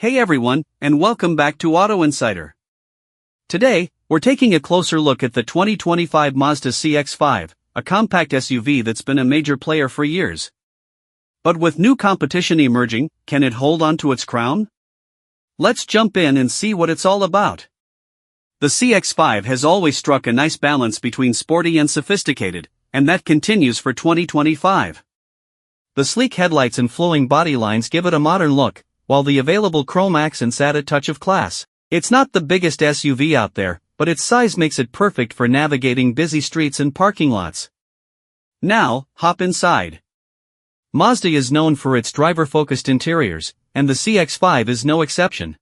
Hey everyone, and welcome back to Auto Insider. Today, we're taking a closer look at the 2025 Mazda Cx-5, a compact SUV that's been a major player for years. But with new competition emerging, can it hold on to its crown? Let's jump in and see what it's all about. The Cx-5 has always struck a nice balance between sporty and sophisticated, and that continues for 2025. The sleek headlights and flowing body lines give it a modern look, while the available chrome accents add a touch of class. It's not the biggest SUV out there, but its size makes it perfect for navigating busy streets and parking lots. Now, hop inside. Mazda is known for its driver-focused interiors, and the Cx-5 is no exception.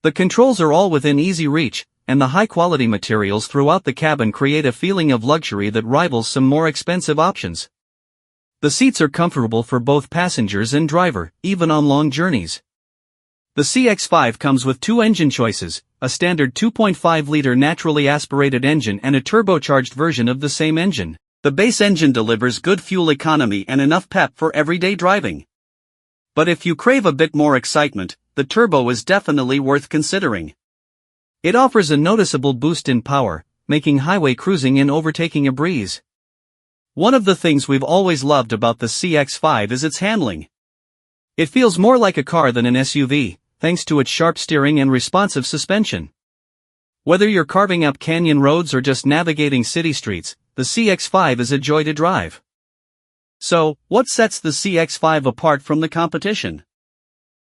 The controls are all within easy reach, and the high-quality materials throughout the cabin create a feeling of luxury that rivals some more expensive options. The seats are comfortable for both passengers and driver, even on long journeys. The Cx-5 comes with two engine choices, a standard 2.5-liter naturally aspirated engine and a turbocharged version of the same engine. The base engine delivers good fuel economy and enough pep for everyday driving. But if you crave a bit more excitement, the turbo is definitely worth considering. It offers a noticeable boost in power, making highway cruising and overtaking a breeze. One of the things we've always loved about the Cx-5 is its handling. It feels more like a car than an SUV, thanks to its sharp steering and responsive suspension. Whether you're carving up canyon roads or just navigating city streets, the Cx-5 is a joy to drive. So, what sets the Cx-5 apart from the competition?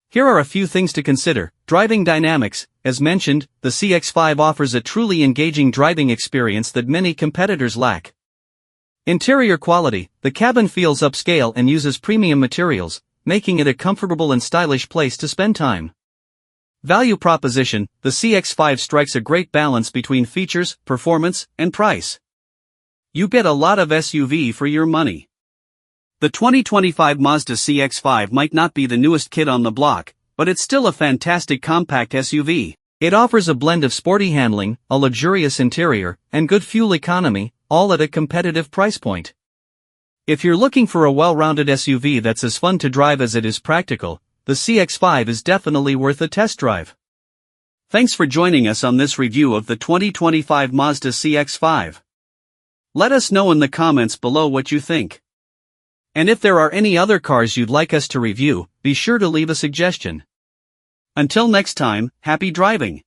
Here are a few things to consider. Driving dynamics. As mentioned, the Cx-5 offers a truly engaging driving experience that many competitors lack. Interior quality. The cabin feels upscale and uses premium materials, making it a comfortable and stylish place to spend time. Value proposition. The Cx-5 strikes a great balance between features, performance, and price. You get a lot of SUV for your money. The 2025 Mazda Cx-5 might not be the newest kid on the block, but it's still a fantastic compact SUV. It offers a blend of sporty handling, a luxurious interior, and good fuel economy, all at a competitive price point. If you're looking for a well-rounded SUV that's as fun to drive as it is practical, the Cx-5 is definitely worth a test drive. Thanks for joining us on this review of the 2025 Mazda Cx-5. Let us know in the comments below what you think. And if there are any other cars you'd like us to review, be sure to leave a suggestion. Until next time, happy driving!